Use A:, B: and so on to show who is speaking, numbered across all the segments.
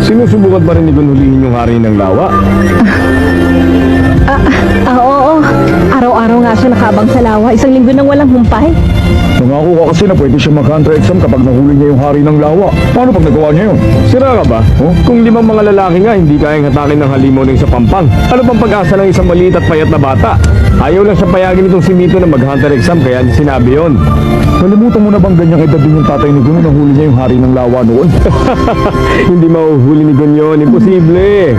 A: Sinusubukan ba rin ni Gon hulihin yung hari ng lawa?
B: Oo. Araw-araw nga siya nakabang sa lawa. Isang linggo nang walang humpay.
A: Nangako ka kasi na pwede siya mag-counter exam kapag nahuli niya yung hari ng lawa. Paano pag nagawa niya yun? Sira ka ba? Oh? Kung 5 mga lalaki nga hindi kayang hatakin ng halimaw ng isa pampang, ano bang pag-asa ng isang maliit at payat na bata? Ayaw lang siya payagin itong si Mito na mag-hunter exam kaya sinabi yon. Nalimutan mo na bang ganyang edad din yung tatay ni Gon na nahuli niya yung hari ng lawa noon? Hindi mahuhuli ni Gon yun. Imposible.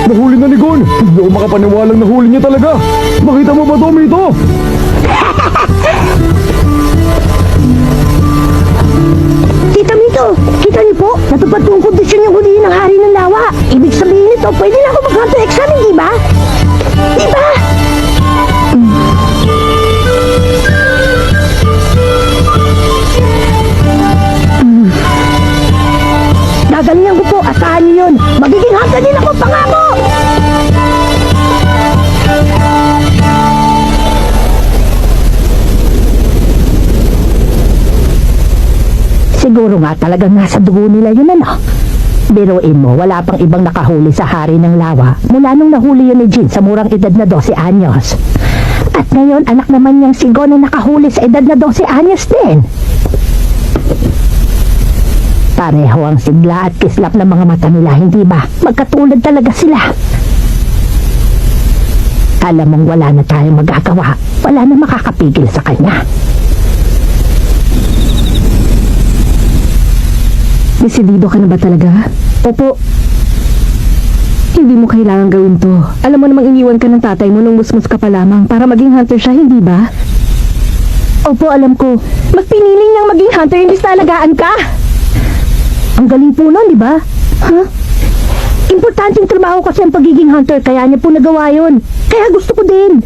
A: Nahuli na ni Gon! Hindi ako makapaniwalang nahuli niya talaga! Makita mo ba, Mito?
B: Tita Mito, kita niyo po? Natupad po ang kondisyon yung hulihin ng hari ng lawa. Ibig sabihin nito, pwede na ako mag-hunter exam, di ba? Di ba? Gagalingan ko po, asahan niyo yun. Magiging hunter din ako, pangako! Siguro nga talagang nasa dugo nila yun, ano? Biruin mo, wala pang ibang nakahuli sa hari ng lawa mula nung nahuli yun ni Jin sa murang edad na 12 anyos. At ngayon, anak naman niyang si Gon na nakahuli sa edad na 12 anyos din. Pareho ang sigla at kislap ng mga mata nila, hindi ba? Magkatulad talaga sila. Alam mong wala na tayong magagawa. Wala na makakapigil sa kanya. Desidido ka na ba talaga? Opo. Hindi mo kailangan gawin to. Alam mo namang iniwan ka ng tatay mo nung musmus ka pa lamang para maging hunter siya, hindi ba? Opo, alam ko. Mas pinili niyang maging hunter imbis na alagaan ka. Ang galing po nun, di ba? Huh? Importanteng trabaho kasi ang pagiging hunter, kaya niya po nagawa yun. Kaya gusto ko din.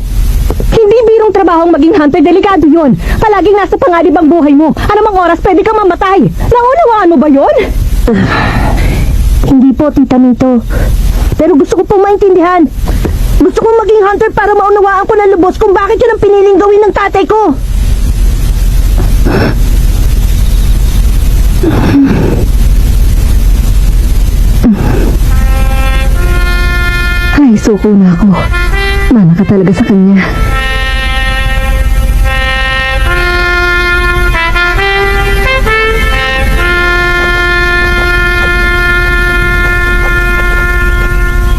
B: Hindi birong trabahong maging hunter, delikado yun. Palaging nasa panganib ang buhay mo. Anumang oras pwede kang mamatay. Naunawaan mo ba yun? Hindi po, Tita Mito. Pero gusto ko pong maintindihan. Gusto kong maging hunter para maunawaan ko na lubos kung bakit yun ang piniling gawin ng tatay ko. Ay, suko na ako. Mana ka talaga sa kanya.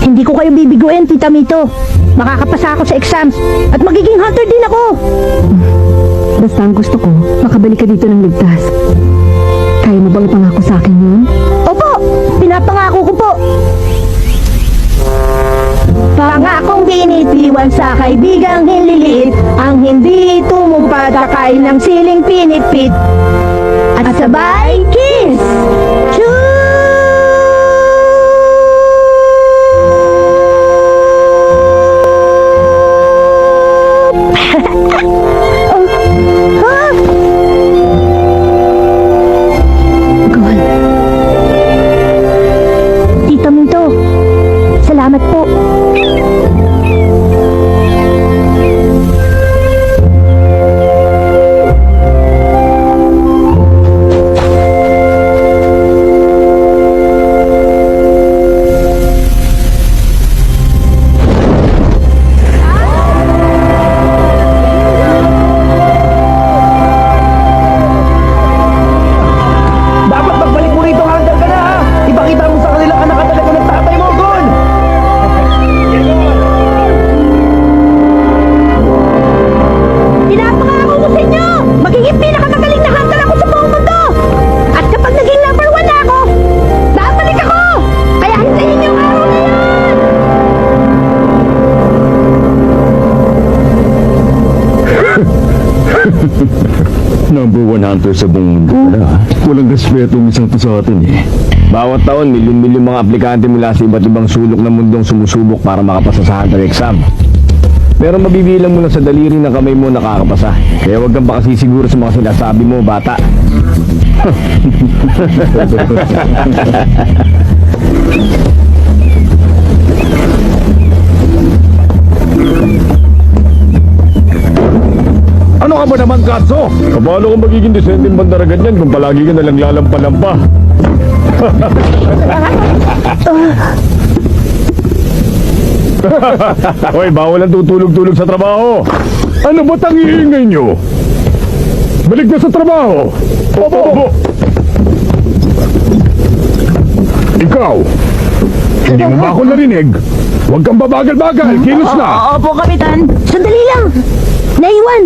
B: Hindi ko kayo bibiguin, Tita Mito. Makakapasa ako sa exams at magiging hunter din ako. Basta ang gusto ko, makabalik ka dito ng ligtas. Kaya mo bang ipangako sa akin yun? Opo! Pinapangako ko po! Pangakong binitiwan sa kaibigang hinliliit, ang hindi tumupad akay ng siling pinitpit. At sabay, kiss!
A: number one hunter sa buong mundo pala. Walang respeto ang isang to sa atin eh. Bawat taon, milyon-milyon mga aplikante mula sa iba't ibang sulok ng mundong sumusubok para makapasa sa hunter exam. Pero mabibilang mo na sa daliri ng kamay mo nakakapasa. Kaya huwag kang pakasisiguro sa mga sinasabi mo, bata. Ano ka ba naman, Katso? Kabalo kang magiging descendant bandaragan yan kung palagi ka nalang lalampa-lampa. Hoy, bawal ang tutulog-tulog sa trabaho. Ano ba tangiingay nyo? Balik na sa trabaho. Opo. Ikaw, hindi mo ba ako narinig? Huwag kang babagal-bagal, kilos na.
C: Opo, Kapitan. Sandali lang. Naiwan.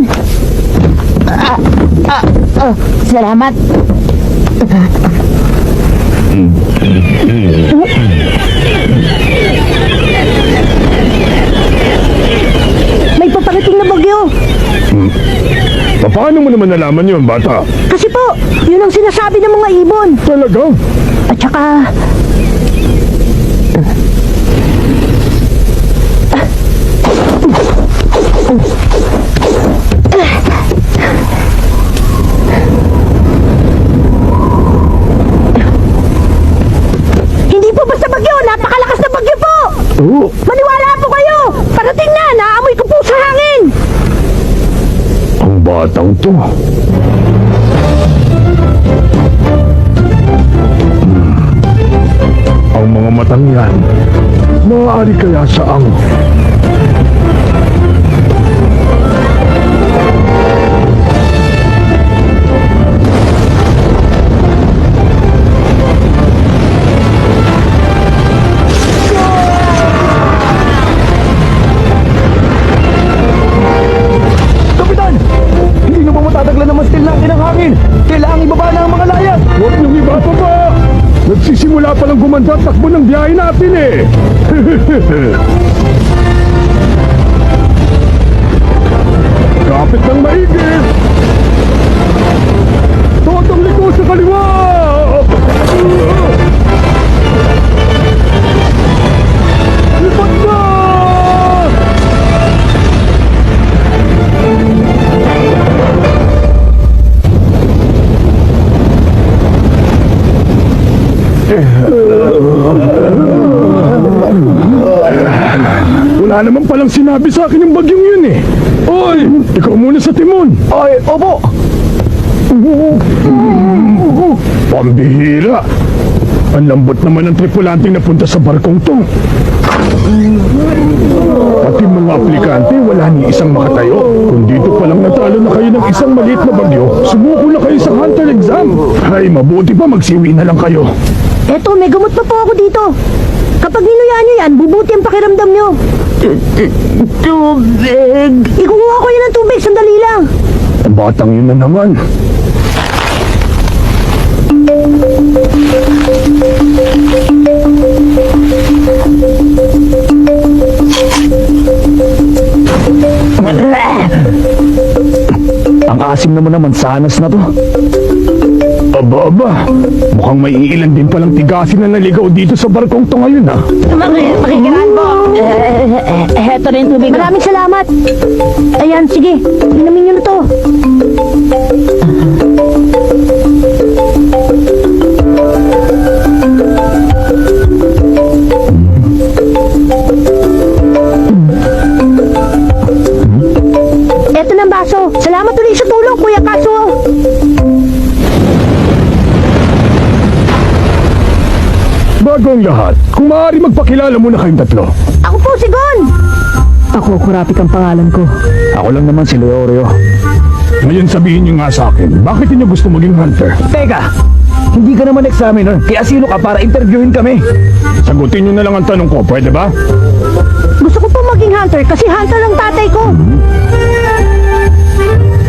C: Salamat. May paparating na bagyo.
A: Paano mo naman nalaman yun, bata?
C: Kasi po, yun ang sinasabi ng mga ibon.
A: Talaga?
C: At saka... Hindi po basta bagyo, napakalakas na bagyo po!
A: Oo.
C: Maniwala po kayo! Parating na, naamoy ko po sa hangin!
A: Ang batang to. Ang mga matang yan, maaari kaya saang. Kapitan! Hindi na ba matataglan ng mastil natin ang hangin? Kailangan ibaba na ang mga layas! Huwag niyong ibababa! Nagsisimula pa lang gumanda at takbo ng biyahe natin eh! Kapit ng maigi! Totong liko sa kaliwa! Lipat na! Wala naman palang sinabi sa akin yung bagyong yun eh. Oy, ikaw muna sa timon. Ay, opo. Pambihira. Ang lambot naman ng tripulanting napunta sa barkong to. Pati mga aplikante, wala ni isang makatayo. Kung dito palang natalo na kayo ng isang maliit na bagyo, sumuko na kayo sa hunter exam. Ay, mabuti pa magsiwi na lang kayo.
C: Eto, may gamot pa po ako dito. Kapag ninuyaan nyo yan, bubuti ang pakiramdam nyo. Tubig. Ikukuha ko yan ng tubig, sandali lang.
A: Ang batang yun na naman. Ang asim naman sanas na to. Aba, mukhang may iilan din palang tigasin na naligaw dito sa barkong to ngayon ha.
C: Makikiraan po. Heto rin tubig. Maraming salamat. Ayan, sige. Inumin nyo na to. Eto ng baso. Salamat ulit sa tulong, Kuya Kaso.
A: Bago ang lahat, kung maaari magpakilala muna kayong tatlo.
C: Ako po si Gon.
B: Ako, Kurapik ang pangalan ko.
A: Ako lang naman si Leoreo. Ngayon sabihin niyo nga sa akin, bakit niyo gusto maging hunter?
D: Teka, hindi ka naman examiner, kaya sino ka para interviewin kami?
A: Sagutin niyo na lang ang tanong ko, pwede ba?
C: Gusto ko po maging hunter kasi hunter ang tatay ko.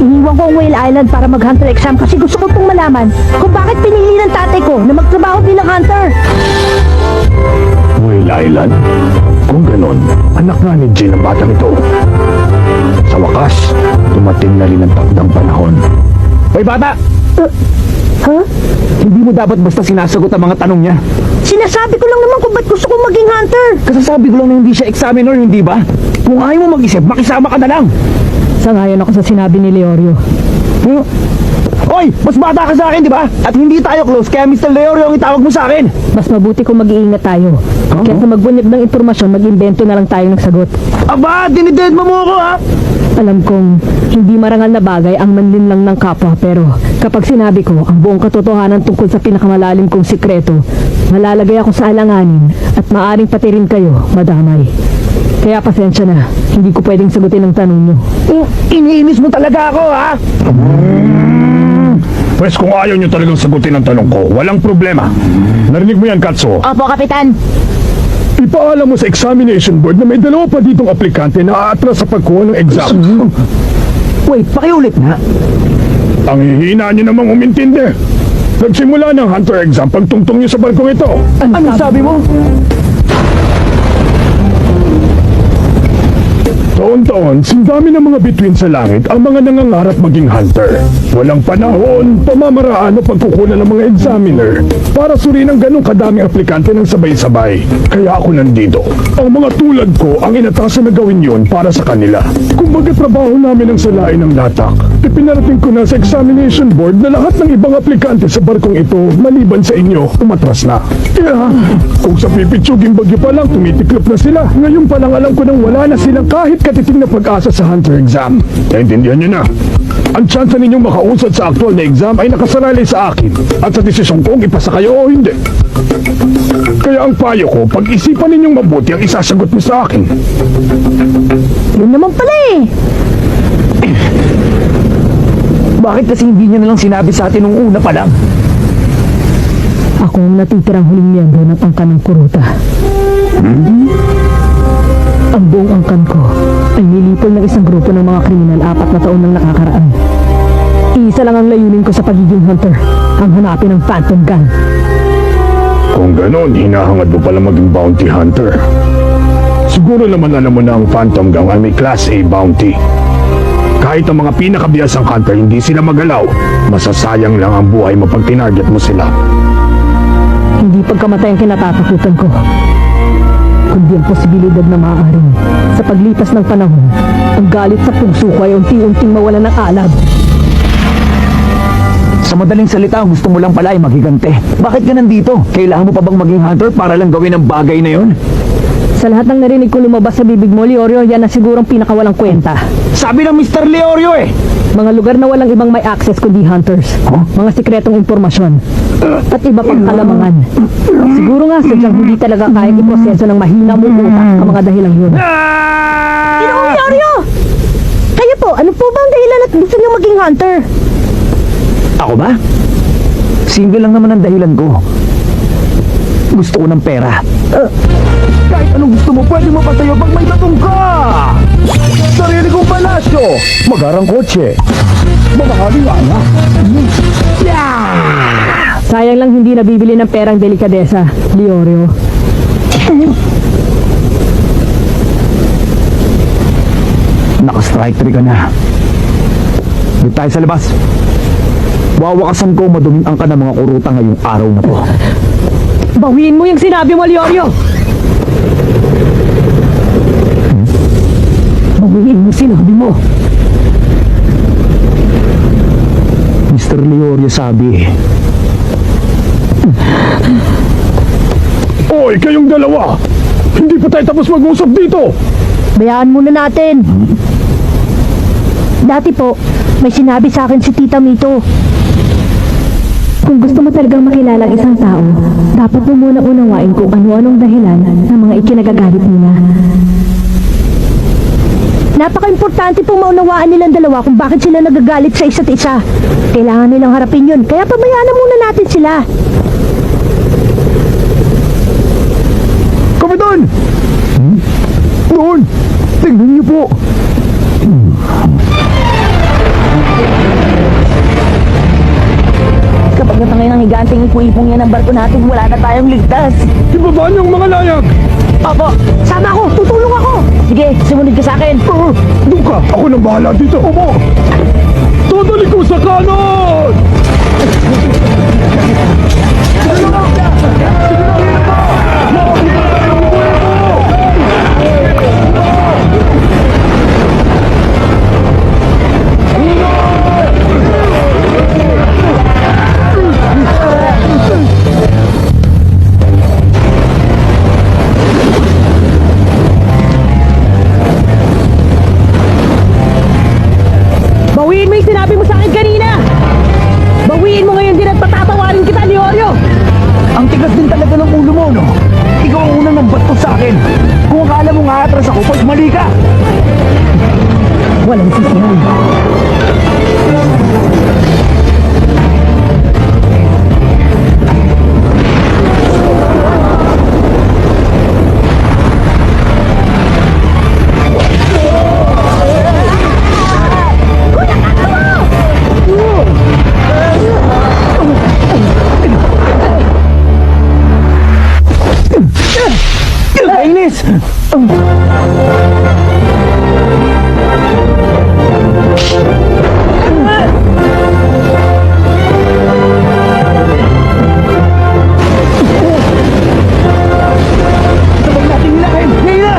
C: Iniwan ko ang Whale Island para mag-hunter exam kasi gusto ko pong malaman kung bakit pinili ng tatay ko na magtrabaho bilang hunter.
A: Whale Island? Kung ganon, anak nga ni Jin ang batang ito. Sa wakas, dumating na rin ang takdang panahon
D: Hoy bata!
C: Ha?
D: Hindi mo dapat basta sinasagot ang mga tanong niya.
C: Sinasabi ko lang naman kung ba't gusto kong maging hunter.
D: Kasasabi ko lang na hindi siya examiner, hindi ba? Kung ayaw mo mag-isip, makisama ka na lang.
B: Sangayon ako sa sinabi ni Leorio.
D: Hoy, mas bata ka sa akin, di ba? At hindi tayo close, kaya Mr. Leorio ang itawag mo sa akin.
B: Mas mabuti kung mag-iingat tayo. Kesa magbunyag ng impormasyon, mag-imbento na lang tayo ng sagot.
D: Aba, dinided mo ako, ha?
B: Alam kong hindi marangal na bagay ang manlinlang ng kapwa, pero kapag sinabi ko ang buong katotohanan tungkol sa pinakamalalim kong sikreto, malalagay ako sa alanganin at maaring pati rin kayo madamay. Kaya pasensya na, hindi ko pwedeng sagutin ang tanong nyo.
D: Iniinis mo talaga ako, ha?
A: Pwes kung ayaw nyo talagang sagutin ang tanong ko, walang problema. Narinig mo yan, Katso?
C: Opo, Kapitan.
A: Ipaalam mo sa examination board na may dalawa pa ditong aplikante na aatras sa pagkuha ng exam.
D: Wait, pakiulit na.
A: Ang hihina nyo namang umintindi. Nagsimula ng hunter exam pagtungtong nyo sa barkong ito.
D: Ano sabi mo?
A: Taon-taon, sindami ng mga bituin sa langit ang mga nangangarap maging hunter. Walang panahon, pamamaraan o pagkukunan ng mga examiner para suriin ang ganong kadaming aplikante ng sabay-sabay. Kaya ako nandito. Ang mga tulad ko ang inatasan na gawin yun para sa kanila. Kung trabaho namin ang salain ng latak, ipinarating ko na sa examination board na lahat ng ibang aplikante sa barkong ito, maliban sa inyo, umatras na. Kaya, kung sa pipitsuging bagyo pa lang, tumitiklop na sila. Ngayon pa lang alam ko nang wala na silang kahit katiting na pag-asa sa hunter exam. Naintindihan nyo na. Ang tsansa ninyong makausad sa aktual na exam ay nakasalalay sa akin at sa desisyon kong ipasa kayo o hindi. Kaya ang payo ko, pag-isipan ninyong mabuti ang isasagot mo sa akin.
C: Yun naman pala eh.
D: Bakit kasi hindi niya nalang sinabi sa atin nung una pa lang?
B: Ako ang natitirang huling miyembro ng angkan ng kuruta. Ang buong angkan ko ay nilipol ng isang grupo ng mga kriminal 4 na taon nang nakakaraan. Isa lang ang layunin ko sa pagiging hunter, ang hanapin ang Phantom Gun.
A: Kung ganon, hinahangad mo pala maging bounty hunter. Siguro naman alam mo na ang Phantom Gang ay may Class A bounty. Kahit ang mga pinakabiyasang hunter hindi sila magalaw, masasayang lang ang buhay mo pag tinarget mo sila.
B: Hindi pagkamatay ang kinatatakutan ko, kundi ang posibilidad na maaaring sa paglipas ng panahon, ang galit sa puso ko ay unti-unting mawala ng alab.
D: Sa madaling salita, gusto mo lang pala ay maghigante. Bakit ka nandito? Kailangan mo pa bang maging hunter para lang gawin ang bagay na yon?
B: Sa lahat ng narinig ko lumabas sa bibig mo, Leorio, yan na sigurong pinakawalang kwenta.
D: Sabi ng Mr. Leorio eh!
B: Mga lugar na walang ibang may access kundi hunters. Mga sikretong impormasyon. At iba pang kalamangan. Siguro nga sadyang hindi talaga kaya iproseso ng mahina mong utak ang mga dahilang yun.
C: Ginoong Leorio! Kayo po, ano po bang dahilan at gusto niyo maging hunter?
D: Ako ba? Simple lang naman ang dahilan ko. Gusto ko ng pera. Kahit anong gusto mo, pwede mo patayo pag may tatong ka! Sarili kong palasyo! Magarang kotse! Mamahaling anak!
B: Sayang lang hindi nabibili ng perang delikadesa, Leorio.
D: Naka-strike 3 ka na. Dito tayo sa labas. Wawakasan ko maduming ang ka ng mga kuruta ngayong araw na to.
B: Bawiin mo yung sinabi mo, Leorio!
D: Bawiin mo sinabi mo. Mr. Leorio sabi.
A: Oy, kayong dalawa! Hindi pa tayo tapos mag-usap dito!
C: Bayaan muna natin. Dati po, may sinabi sa akin si Tita Mito.
B: Kung gusto mo talagang makilala ang isang tao, dapat mo muna unawain kung ano-anong dahilan ng mga ikinagagalit nila.
C: Napaka-importante pong maunawaan nilang dalawa kung bakit sila nagagalit sa isa't isa. Kailangan nilang harapin yun, kaya pabayaan na muna natin sila.
A: Kapitan! Doon! Tingnan niyo po!
C: Kapag natangay ng higanting ipu-ipong yan ang barko natin, wala na tayong ligtas.
A: Ibaba niyo ang mga layag!
C: Opo, sama ako, tutulong ako. Sige, sumunod ka sa akin.
A: Doon ka! Ako nang bahala dito! Opo! Dadali ko sa kanon!
C: Bawiin mo yung sinabi mo sa akin kanina! Bawiin mo ngayon din at patatawarin kita, Leorio!
D: Ang tigas din talaga ng ulo mo, no? Ikaw ang unang nagbato sa akin. Kung akala mo nga atras ako, pag mali ka.
C: Walang sisihan.
D: Kainis! Sabag natin nilakain! Ngayon na!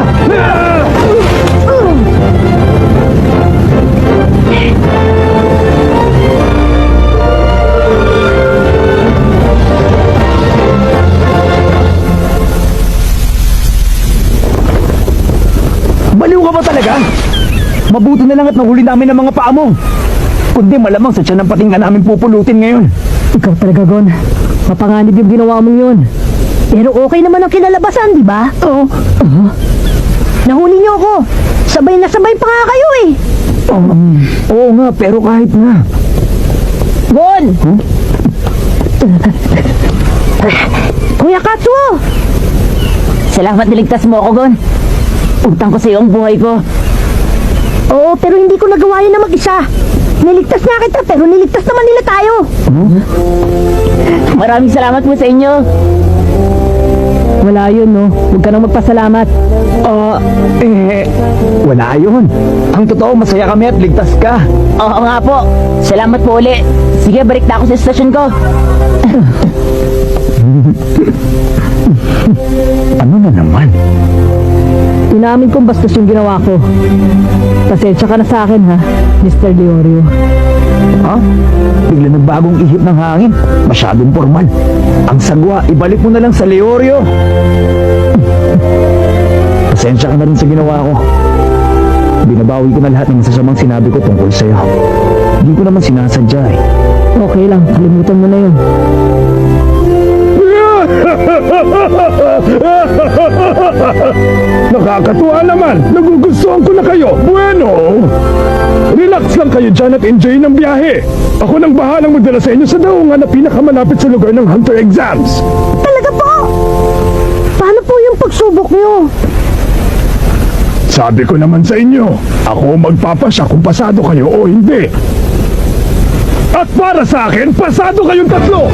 D: Baliw ka ba talaga? Mabuti na lang at nahuli namin ang mga paa mo. Kundi malamang sa tiyan ng pating ka namin pupulutin ngayon.
C: Ikaw talaga, Gon. Mapanganib yung ginawa mong yun. Pero okay naman ang kinalabasan, di ba?
D: Oo.
C: Nahuli niyo ako. Sabay na sabay pa nga kayo eh.
D: Oo nga, pero kahit na.
C: Gon! Kuya Katsuo!
E: Salamat niligtas mo ako, Gon. Utang ko sa iyo ang buhay ko.
C: Oo, pero hindi ko nagawa yun na mag-isa. Niligtas nga kita, pero niligtas naman nila tayo.
E: Maraming salamat po sa inyo.
B: Wala yun, no? Huwag ka nang magpasalamat.
D: Wala yun. Ang totoo, masaya kami at ligtas ka.
E: Oo nga po. Salamat po uli. Sige, balik na ako sa estasyon ko.
D: Ano na naman?
B: Inamin kong bastos yung ginawa ko. Pasensya ka na sa akin, ha, Mr. Leorio.
D: Ha? Bigla nagbagong ihip ng hangin. Masyadong formal. Ang sagwa, ibalik mo na lang sa Leorio. Pasensya ka na rin sa ginawa ko. Binabawi ko na lahat ng masasamang sinabi ko tungkol sa'yo. Hindi ko naman sinasadya eh.
B: Okay lang, kalimutan mo na yun.
A: Nakakatuwa naman. Nagugustuhan ko na kayo. Bueno. Relax lang kayo dyan at enjoy ng biyahe. Ako nang bahalang magdala sa inyo sa daungan na pinakamalapit sa lugar ng Hunter Exams.
C: Talaga po? Paano po yung pagsubok niyo?
A: Sabi ko naman sa inyo, ako magpapasya kung pasado kayo o hindi. At para sa akin, pasado kayong tatlo.